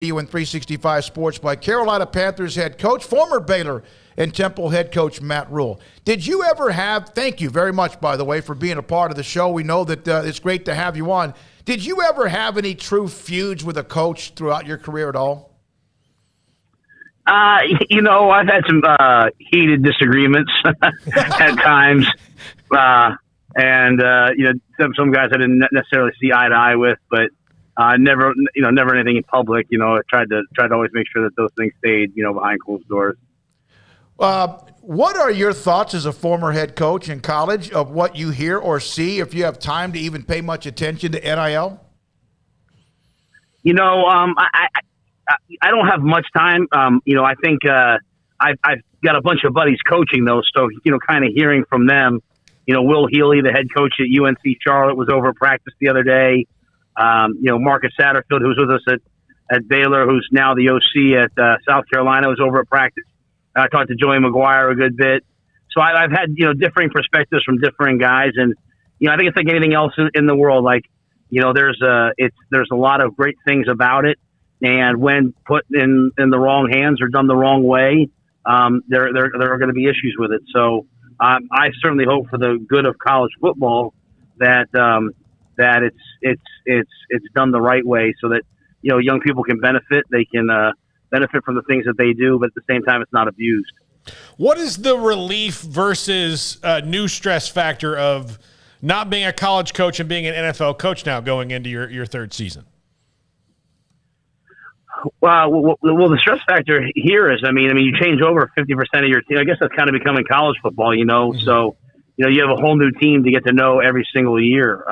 you in 365 Sports by Carolina Panthers head coach, former Baylor and Temple head coach Matt Rhule. Did you ever have, thank you very much, by the way, for being a part of the show. We know that it's great to have you on. Did you ever have any true feuds with a coach throughout your career at all? I've had some heated disagreements at times. Some guys I didn't necessarily see eye to eye with, but never anything in public. I tried to always make sure that those things stayed, behind closed doors. What are your thoughts as a former head coach in college of what you hear or see, if you have time to even pay much attention to NIL? I don't have much time. I think I've got a bunch of buddies coaching though, so kind of hearing from them. Will Healy, the head coach at UNC Charlotte, was over at practice the other day. Marcus Satterfield, who was with us at Baylor, who's now the OC at South Carolina, was over at practice. I talked to Joey McGuire a good bit. So I've had, differing perspectives from differing guys. And, I think it's like anything else in the world. Like, there's a lot of great things about it. And when put in the wrong hands or done the wrong way, there are going to be issues with it. So I certainly hope for the good of college football that it's done the right way so that, young people can benefit. They can benefit from the things that they do, but at the same time, it's not abused. What is the relief versus new stress factor of not being a college coach and being an NFL coach now going into your third season? Well, the stress factor here is, you change over 50% of your team. I guess that's kind of becoming college football, Mm-hmm. So, you have a whole new team to get to know every single year.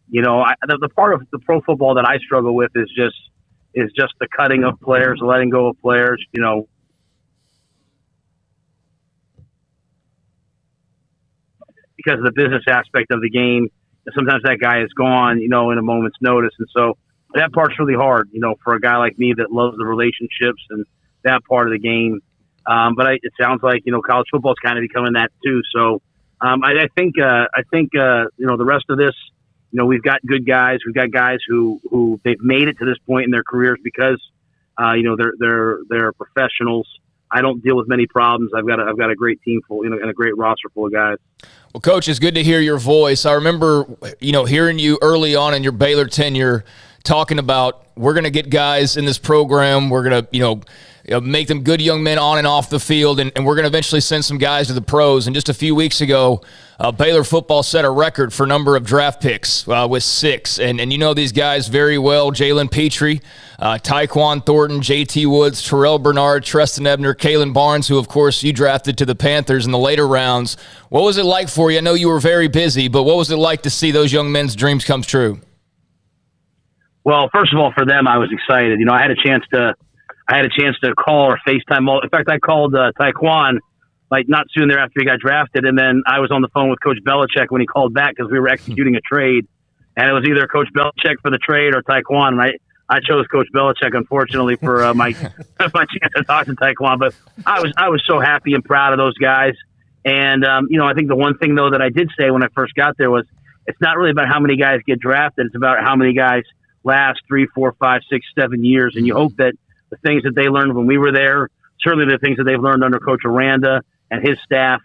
The part of the pro football that I struggle with is just the cutting of players, letting go of players, because of the business aspect of the game. Sometimes that guy is gone, in a moment's notice. And so that part's really hard, for a guy like me that loves the relationships and that part of the game. But it sounds like, college football is kind of becoming that too. So I think the rest of this, we've got good guys. We've got guys who they've made it to this point in their careers because, they're professionals. I don't deal with many problems. I've got a great team full, and a great roster full of guys. Well, Coach, it's good to hear your voice. I remember, hearing you early on in your Baylor tenure talking about we're going to get guys in this program. We're going to, make them good young men on and off the field, and we're going to eventually send some guys to the pros. And just a few weeks ago, Baylor football set a record for number of draft picks with 6. And these guys very well: Jalen Petrie, Tyquan Thornton, J.T. Woods, Terrell Bernard, Treston Ebner, Kalen Barnes, who, of course, you drafted to the Panthers in the later rounds. What was it like for you? I know you were very busy, but what was it like to see those young men's dreams come true? Well, first of all, for them, I was excited. I had a chance to call or FaceTime. In fact, I called Tyquan not soon thereafter he got drafted, and then I was on the phone with Coach Belichick when he called back because we were executing a trade, and it was either Coach Belichick for the trade or Tyquan, and I chose Coach Belichick, unfortunately, for my my chance to talk to Tyquan. But I was so happy and proud of those guys, and I think the one thing though that I did say when I first got there was it's not really about how many guys get drafted; it's about how many guys last 3, 4, 5, 6, 7 years, and you hope that the things that they learned when we were there, certainly the things that they've learned under Coach Aranda and his staff,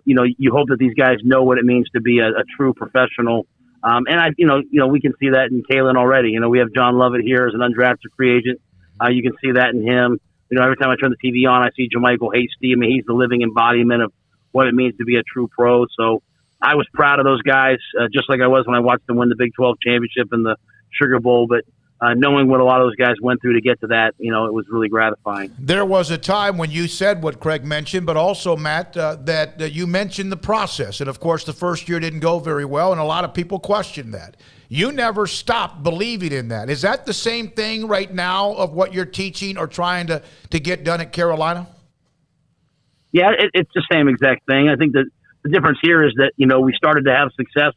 you hope that these guys know what it means to be a true professional. And we can see that in Kalen already. We have John Lovett here as an undrafted free agent. You can see that in him. Every time I turn the TV on, I see JaMychal Hasty. He's the living embodiment of what it means to be a true pro. So I was proud of those guys, just like I was when I watched them win the Big 12 championship and the Sugar Bowl. But knowing what a lot of those guys went through to get to that, it was really gratifying. There was a time when you said what Craig mentioned, but also, Matt, that you mentioned the process. And, of course, the first year didn't go very well, and a lot of people questioned that. You never stopped believing in that. Is that the same thing right now of what you're teaching or trying to get done at Carolina? Yeah, it's the same exact thing. I think that the difference here is that, we started to have success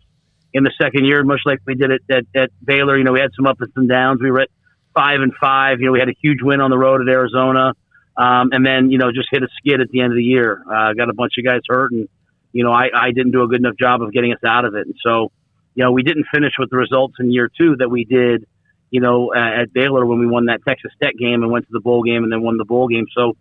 in the second year, much like we did at Baylor. We had some ups and downs. We were at 5-5. We had a huge win on the road at Arizona, and then just hit a skid at the end of the year. Got a bunch of guys hurt, and I didn't do a good enough job of getting us out of it. And so, we didn't finish with the results in year 2 that we did, at Baylor when we won that Texas Tech game and went to the bowl game and then won the bowl game. So,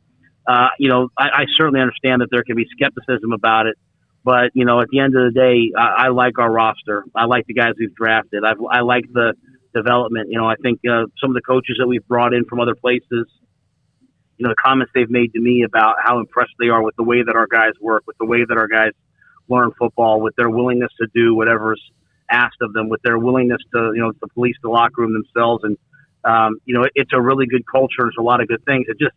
I certainly understand that there can be skepticism about it. But, at the end of the day, I like our roster. I like the guys we've drafted. I like the development. I think some of the coaches that we've brought in from other places, the comments they've made to me about how impressed they are with the way that our guys work, with the way that our guys learn football, with their willingness to do whatever's asked of them, with their willingness to police the locker room themselves. And, it's a really good culture. There's a lot of good things. It just,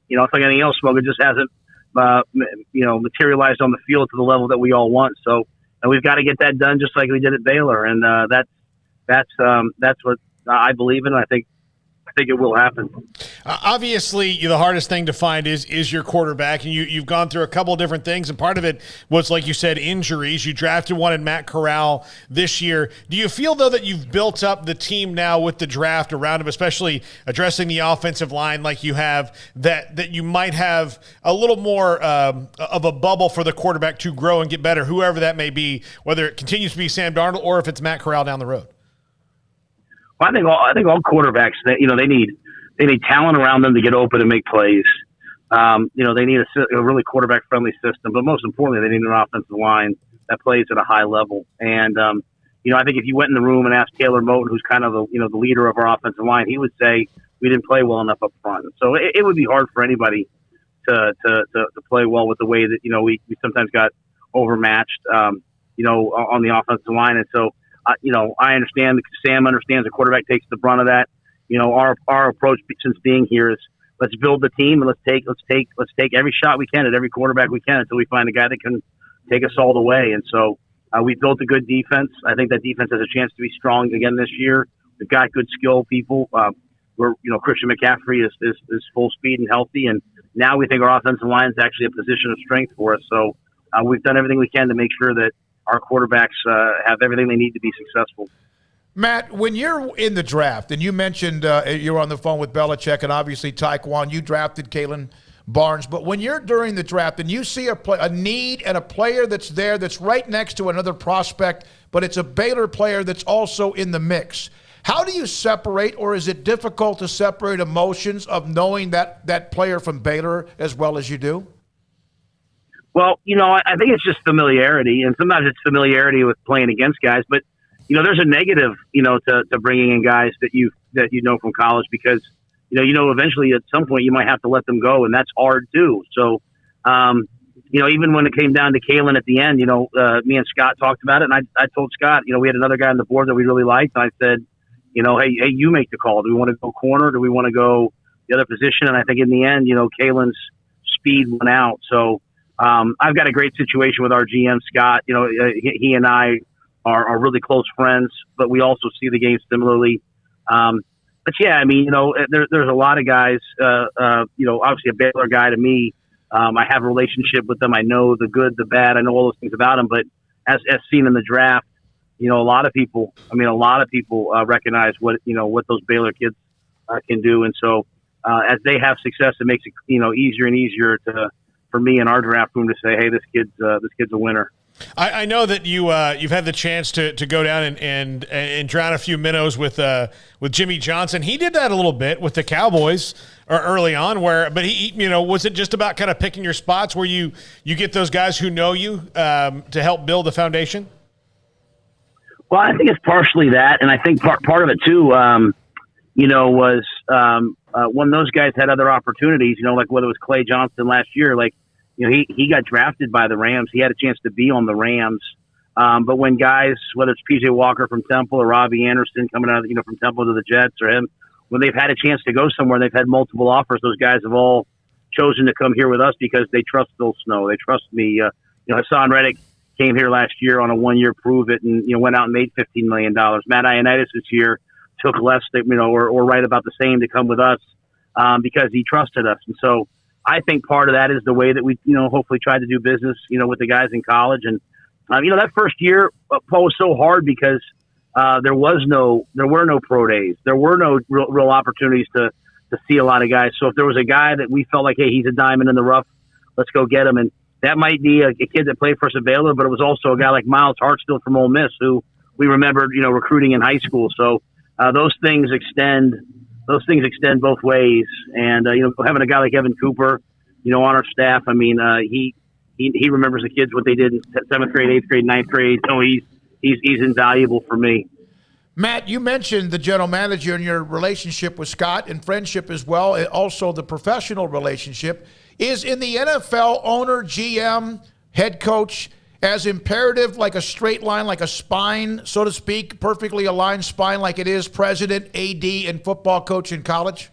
it's like anything else, Smoke. It just hasn't, materialized on the field to the level that we all want. So we've got to get that done just like we did at Baylor. And that's what I believe in. I think it will happen. Obviously, the hardest thing to find is your quarterback, and you've gone through a couple of different things, and part of it was, like you said, injuries. You drafted one in Matt Corral this year. Do you feel, though, that you've built up the team now with the draft around him, especially addressing the offensive line like you have, that you might have a little more of a bubble for the quarterback to grow and get better, whoever that may be, whether it continues to be Sam Darnold or if it's Matt Corral down the road? Well, I think all quarterbacks, they need talent around them to get open and make plays. They need a really quarterback friendly system, but most importantly, they need an offensive line that plays at a high level. And I think if you went in the room and asked Taylor Moton, who's kind of the leader of our offensive line, he would say we didn't play well enough up front. So it would be hard for anybody to play well with the way that we sometimes got overmatched on the offensive line. And so I understand. Sam understands the quarterback takes the brunt of that. Our approach since being here is let's build the team and let's take every shot we can at every quarterback we can until we find a guy that can take us all the way. And so we built a good defense. I think that defense has a chance to be strong again this year. We've got good skill people. Christian McCaffrey is full speed and healthy, and now we think our offensive line is actually a position of strength for us. So we've done everything we can to make sure that our quarterbacks have everything they need to be successful. Matt, when you're in the draft, and you mentioned you were on the phone with Belichick and obviously Taekwon, you drafted Kalen Barnes, but when you're during the draft and you see a need and a player that's there that's right next to another prospect, but it's a Baylor player that's also in the mix, how do you separate, or is it difficult to separate emotions of knowing that player from Baylor as well as you do? Well, I think it's just familiarity, and sometimes it's familiarity with playing against guys. But there's a negative, to bringing in guys that you know from college because eventually at some point you might have to let them go, and that's hard too. So, even when it came down to Kalen at the end, me and Scott talked about it, and I told Scott, we had another guy on the board that we really liked, and I said, hey, you make the call. Do we want to go corner? Do we want to go the other position? And I think in the end, Kalen's speed went out, so. I've got a great situation with our GM, Scott. He and I are really close friends, but we also see the game similarly. But yeah, there's a lot of guys, obviously a Baylor guy to me. I have a relationship with them. I know the good, the bad. I know all those things about them. But as seen in the draft, a lot of people recognize what those Baylor kids can do. And so as they have success, it makes it, easier and easier for me in our draft room to say, hey, this kid's a winner. I know that you've had the chance to go down and drown a few minnows with Jimmy Johnson. He did that a little bit with the Cowboys early on, but he was it just about kind of picking your spots where you get those guys who know you to help build the foundation? Well, I think it's partially that, and I think part of it too, was when those guys had other opportunities, like whether it was Clay Johnston last year, he got drafted by the Rams. He had a chance to be on the Rams. But when guys, whether it's PJ Walker from Temple or Robbie Anderson coming out, from Temple to the Jets or him, when they've had a chance to go somewhere, they've had multiple offers. Those guys have all chosen to come here with us because they trust Phil Snow. They trust me. Hassan Reddick came here last year on a 1-year prove it and, went out and made $15 million. Matt Ioannidis this year took less, or right about the same to come with us because he trusted us. And so I think part of that is the way that we, hopefully tried to do business, with the guys in college. And, that first year, Paul, was so hard because there were no pro days. There were no real opportunities to see a lot of guys. So if there was a guy that we felt like, hey, he's a diamond in the rough, let's go get him. And that might be a kid that played for us at Baylor, but it was also a guy like Miles Hartsfield from Ole Miss who we remembered, recruiting in high school. So those things extend. Those things extend both ways. And having a guy like Evan Cooper, on our staff, I mean, he remembers the kids what they did in 7th grade, 8th grade, 9th grade. So he's invaluable for me. Matt, you mentioned the general manager and your relationship with Scott and friendship as well, and also the professional relationship. Is in the NFL owner, GM, head coach as imperative like a straight line, like a spine, so to speak, perfectly aligned spine like it is president, AD, and football coach in college?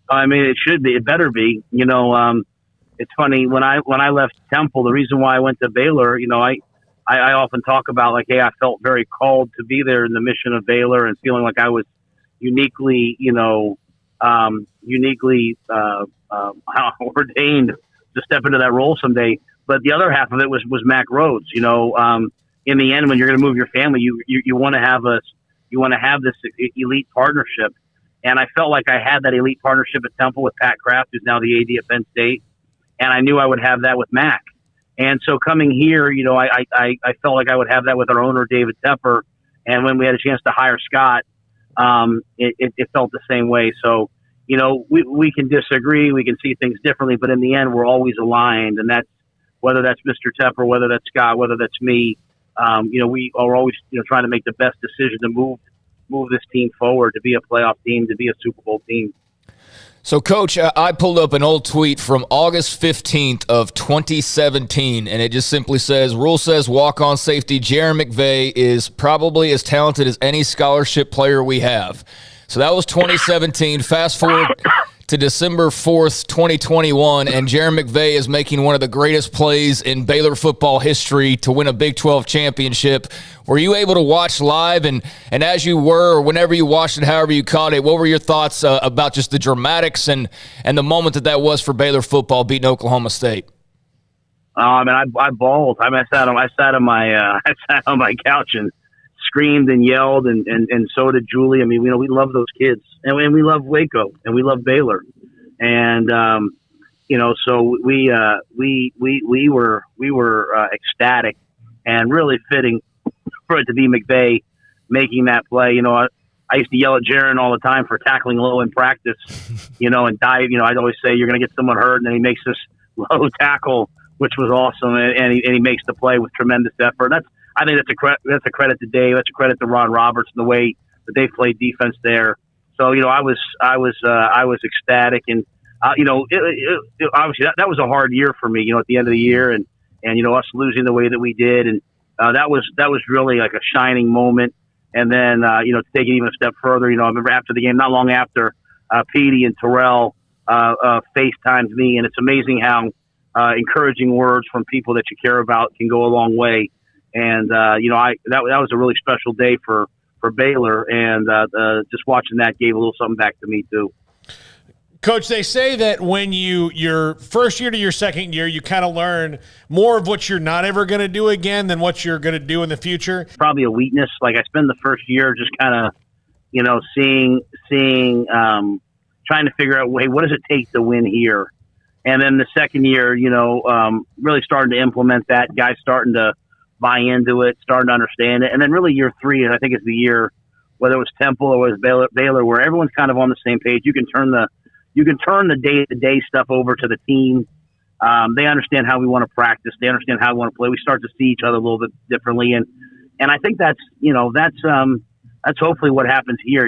I mean, it should be. It better be. It's funny, when I left Temple, the reason why I went to Baylor, I often talk about, like, hey, I felt very called to be there in the mission of Baylor and feeling like I was uniquely ordained to step into that role someday. But the other half of it was Mac Rhodes. In the end, when you're going to move your family, you want to have this elite partnership. And I felt like I had that elite partnership at Temple with Pat Kraft, who's now the AD at Penn State. And I knew I would have that with Mac. And so coming here, I felt like I would have that with our owner, David Tepper. And when we had a chance to hire Scott, it felt the same way. So, we can disagree, we can see things differently, but in the end, we're always aligned. And that's, whether that's Mr. Tepper, whether that's Scott, whether that's me, we are always, trying to make the best decision to move this team forward, to be a playoff team, to be a Super Bowl team. So, Coach, I pulled up an old tweet from August 15th of 2017, and it just simply says, Rhule says walk-on safety Jerry McVay is probably as talented as any scholarship player we have. So that was 2017. Fast forward to December 4th, 2021, and Jerry McVay is making one of the greatest plays in Baylor football history to win a Big 12 championship. Were you able to watch live? And as you were, or whenever you watched it, however you caught it, what were your thoughts about just the dramatics and the moment that was for Baylor football beating Oklahoma State? I bawled. I sat on my couch and screamed and yelled, and so did Julie. I mean, we love those kids, and we love Waco, and we love Baylor, and so we were ecstatic, and really fitting for it to be McVay making that play. I used to yell at Jaron all the time for tackling low in practice, and dive. I'd always say you're going to get someone hurt, and then he makes this low tackle, which was awesome, and he makes the play with tremendous effort. I think that's a credit to Dave. That's a credit to Ron Roberts and the way that they played defense there. So I was ecstatic, and obviously that was a hard year for me. At the end of the year, and us losing the way that we did, and that was really like a shining moment. And then to take it even a step further, I remember after the game, not long after, Petey and Terrell FaceTimed me, and it's amazing how encouraging words from people that you care about can go a long way. And that was a really special day for Baylor, and just watching that gave a little something back to me too. Coach, they say that when your first year to your second year, you kind of learn more of what you're not ever going to do again than what you're going to do in the future. Probably a weakness. Like, I spend the first year just kind of, seeing, trying to figure out, hey, what does it take to win here? And then the second year, really starting to implement that, guys starting to buy into it, starting to understand it. And then really year three, I think, is the year, whether it was Temple or it was Baylor, where everyone's kind of on the same page. You can turn the day-to-day stuff over to the team. They understand how we want to practice. They understand how we want to play. We start to see each other a little bit differently. And I think that's hopefully what happens here.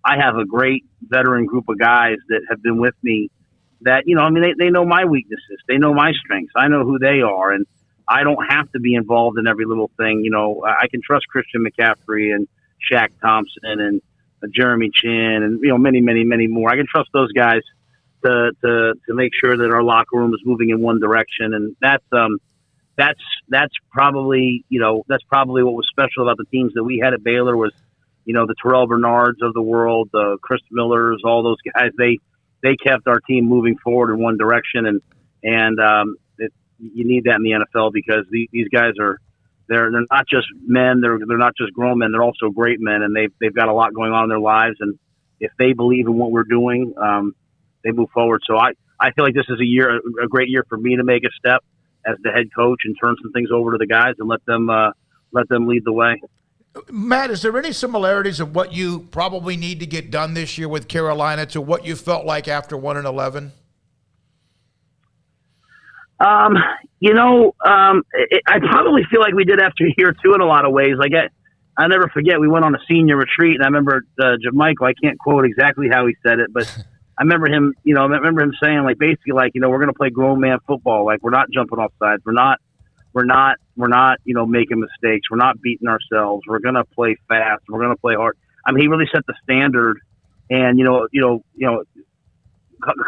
I have a great veteran group of guys that have been with me that, they know my weaknesses. They know my strengths. I know who they are. And I don't have to be involved in every little thing. I can trust Christian McCaffrey and Shaq Thompson and Jeremy Chin and, many, many, many more. I can trust those guys to make sure that our locker room is moving in one direction. And that's probably what was special about the teams that we had at Baylor was, the Terrell Bernards of the world, the Chris Millers, all those guys. They kept our team moving forward in one direction, and you need that in the NFL because these guys they're not just men, they're not just grown men, they're also great men, and they've got a lot going on in their lives, and if they believe in what we're doing, they move forward. So I feel like this is a great year for me to make a step as the head coach and turn some things over to the guys and let them lead the way. Matt, is there any similarities of what you probably need to get done this year with Carolina to what you felt like after 1-11? I probably feel like we did after year 2 in a lot of ways. Like I never forget, we went on a senior retreat, and I remember Jermichael. I can't quote exactly how he said it, but I remember him. Saying like basically like we're going to play grown man football. Like we're not jumping off sides. We're not making mistakes. We're not beating ourselves. We're going to play fast. We're going to play hard. I mean, he really set the standard. And a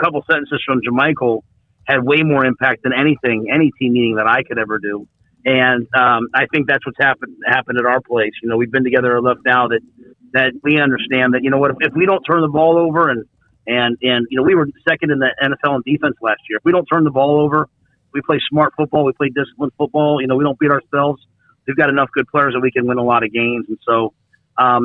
couple sentences from Jermichael had way more impact than any team meeting that I could ever do. And I think that's what's happened at our place. We've been together enough now that we understand that if we don't turn the ball over and we were second in the NFL in defense last year. If we don't turn the ball over, we play smart football, we play disciplined football. We don't beat ourselves. We've got enough good players that we can win a lot of games. And so, I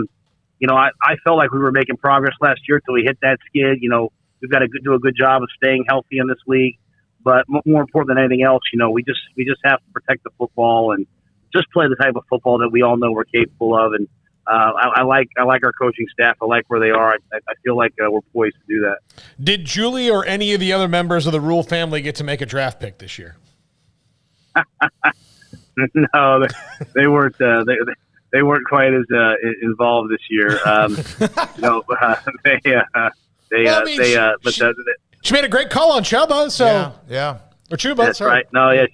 felt like we were making progress last year till we hit that skid. We've got to do a good job of staying healthy in this league. But more important than anything else, we just have to protect the football and just play the type of football that we all know we're capable of. And I like our coaching staff. I like where they are. I feel like we're poised to do that. Did Julie or any of the other members of the Rhule family get to make a draft pick this year? No, they weren't. They weren't quite as involved this year. She made a great call on Chuba. So yeah. Or Chuba. That's sorry. right. No, yeah,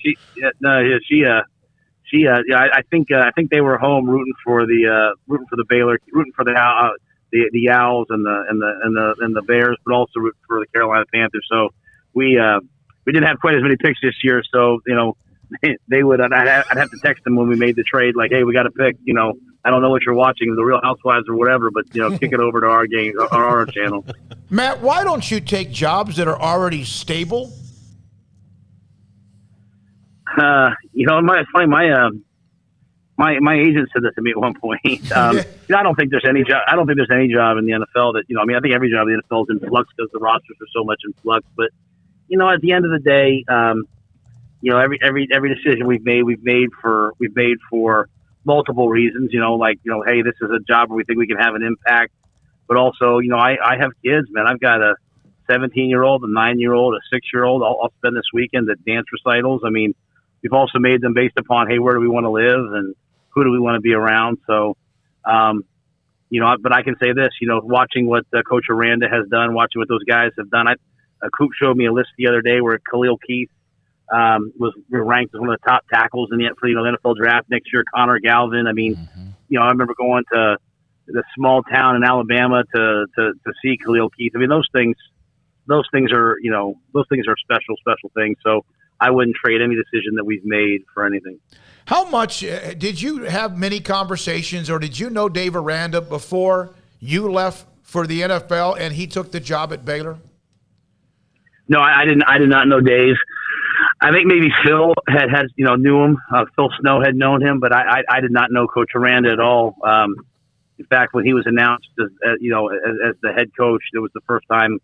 I think they were home rooting for the Baylor, rooting for the Owls and the Bears, but also rooting for the Carolina Panthers. So we didn't have quite as many picks this year. So they would. I'd have to text them when we made the trade, like, hey, we got a pick. I don't know what you're watching, The Real Housewives or whatever, but kick it over to our game, our channel. Matt, why don't you take jobs that are already stable? It's funny. My agent said this to me at one point. I don't think there's any job. I don't think there's any job in the NFL that I think every job in the NFL is in flux because the rosters are so much in flux. But at the end of the day, every decision we've made for multiple reasons. Hey, this is a job where we think we can have an impact. But also, I have kids, man. I've got a 17-year-old, a 9-year-old, a 6-year-old. I'll spend this weekend at dance recitals. I mean, we've also made them based upon, hey, where do we want to live and who do we want to be around? So, but I can say this, watching what Coach Aranda has done, watching what those guys have done. Coop showed me a list the other day where Khalil Keith was ranked as one of the top tackles in the NFL draft next year. Connor Galvin. I mean, I remember going to the small town in Alabama to see Khalil Keith. I mean, those things are special things. So I wouldn't trade any decision that we've made for anything. How much did you have many conversations, or did you know Dave Aranda before you left for the NFL and he took the job at Baylor? No, I didn't. I did not know Dave. I think maybe Phil had knew him. Phil Snow had known him, but I did not know Coach Aranda at all. In fact, when he was announced as the head coach, it was the first time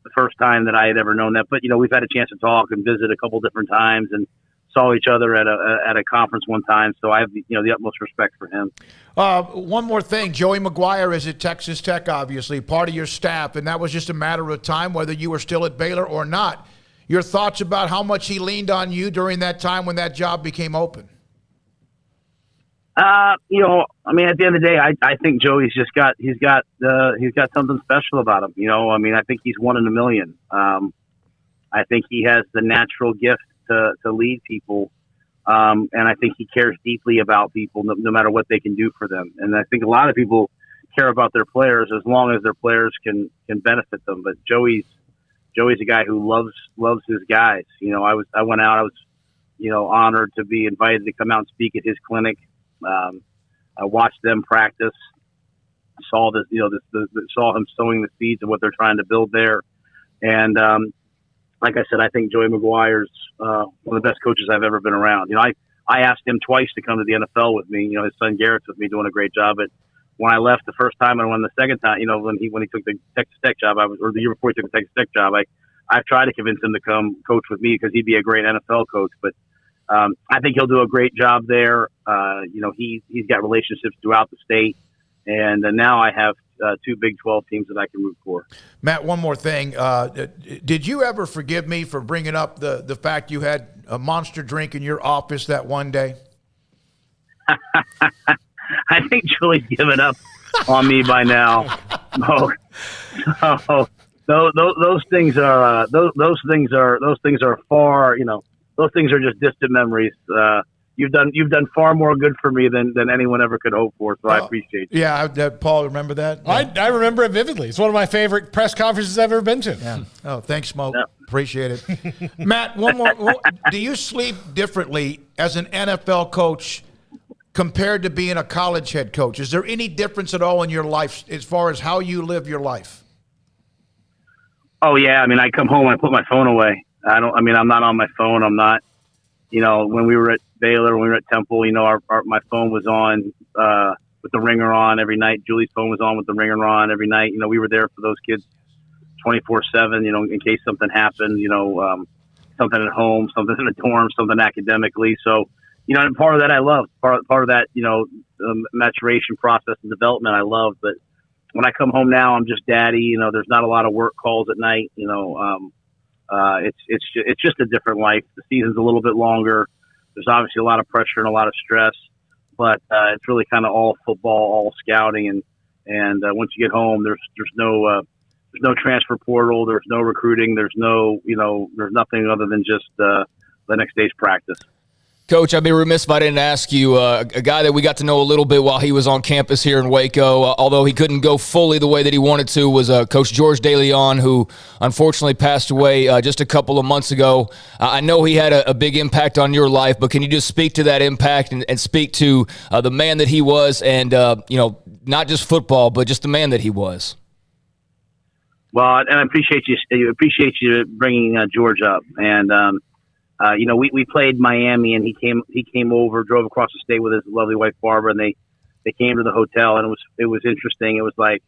that I had ever known that. But we've had a chance to talk and visit a couple different times, and saw each other at a conference one time. So I have the utmost respect for him. One more thing, Joey McGuire is at Texas Tech, obviously part of your staff, and that was just a matter of time whether you were still at Baylor or not. Your thoughts about how much he leaned on you during that time when that job became open? At the end of the day, I think Joey's got something special about him. I think he's one in a million. I think he has the natural gift to lead people. And I think he cares deeply about people no matter what they can do for them. And I think a lot of people care about their players as long as their players can benefit them. But Joey's a guy who loves his guys. I went out, I was, honored to be invited to come out and speak at his clinic. I watched them practice, saw saw him sowing the seeds of what they're trying to build there. And, like I said, I think Joey McGuire's one of the best coaches I've ever been around. I asked him twice to come to the NFL with me. His son Garrett's with me doing a great job. But when I left the first time and when the second time, when he took the Texas Tech job, or the year before he took the Texas Tech job, I've tried to convince him to come coach with me because he'd be a great NFL coach. But I think he'll do a great job there. He's got relationships throughout the state, and now I have two Big 12 teams that I can root for. Matt, one more thing. Did you ever forgive me for bringing up the fact you had a monster drink in your office that one day? I think Julie's given up on me by now. Those things are far. Those things are just distant memories. You've done far more good for me than anyone ever could hope for. So I appreciate you. Yeah, Paul, remember that? I remember it vividly. It's one of my favorite press conferences I've ever been to. Yeah. Oh, thanks, Smoke. Yeah. Appreciate it. Matt, one more. Do you sleep differently as an NFL coach compared to being a college head coach? Is there any difference at all in your life as far as how you live your life? Oh yeah, I mean, I come home, I put my phone away. I'm not on my phone. I'm not. When we were at Baylor, when we were at Temple, my phone was on with the ringer on every night. Julie's phone was on with the ringer on every night. We were there for those kids 24/7. In case something happened. Something at home, something in the dorm, something academically. So, and part of that I love. Part of that, the maturation process and development I love. But when I come home now, I'm just daddy. There's not a lot of work calls at night. It's just a different life. The season's a little bit longer. There's obviously a lot of pressure and a lot of stress, but it's really kind of all football, all scouting, and once you get home, there's no transfer portal, there's no recruiting, there's nothing other than just the next day's practice. Coach, I'd be remiss if I didn't ask you, a guy that we got to know a little bit while he was on campus here in Waco, although he couldn't go fully the way that he wanted to, was Coach George DeLeon, who unfortunately passed away just a couple of months ago. I know he had a big impact on your life, but can you just speak to that impact and speak to the man that he was and, not just football, but just the man that he was? Well, and I appreciate you bringing George up. And, we played Miami, and he came over, drove across the state with his lovely wife Barbara, and they came to the hotel, and it was interesting. It was like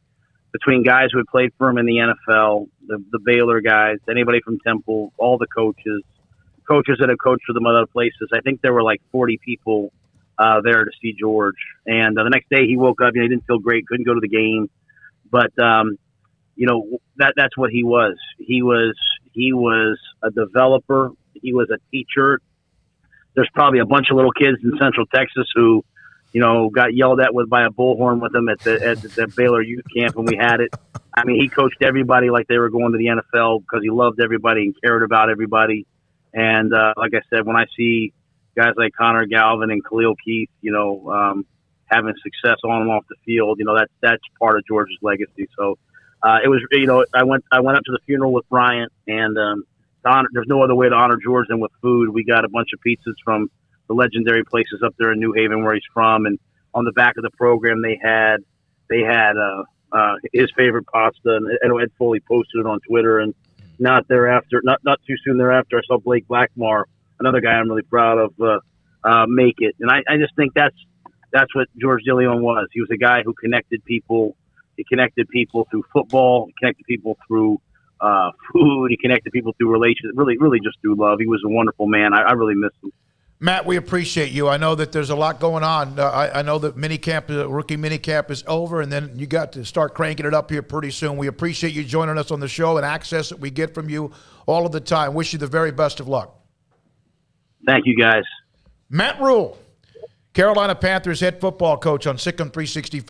between guys who had played for him in the NFL, the Baylor guys, anybody from Temple, all the coaches that had coached for them other places. I think there were like 40 people there to see George. And the next day he woke up, he didn't feel great, couldn't go to the game, but that's what he was. He was a developer. He was a teacher. There's probably a bunch of little kids in Central Texas who, got yelled at by a bullhorn with him at the Baylor youth camp when we had it. I mean, he coached everybody like they were going to the NFL because he loved everybody and cared about everybody. And like I said, when I see guys like Connor Galvin and Khalil Keith, having success on and off the field, that's part of George's legacy. So it was, I went up to the funeral with Bryant, and there's no other way to honor George than with food. We got a bunch of pizzas from the legendary places up there in New Haven where he's from, and on the back of the program they had his favorite pasta, and Ed Foley posted it on Twitter. And not too soon thereafter, I saw Blake Blackmar, another guy I'm really proud of, make it. And I just think that's what George DeLeon was. He was a guy who connected people. He connected people through football. He connected people through food. He connected people through relations. Really just through love. He was a wonderful man. I really miss him. Matt, we appreciate you. I know that there's a lot going on. I know that rookie minicamp is over, and then you got to start cranking it up here pretty soon. We appreciate you joining us on the show and access that we get from you all of the time. Wish you the very best of luck. Thank you, guys. Matt Rhule, Carolina Panthers head football coach on Sikkim 365.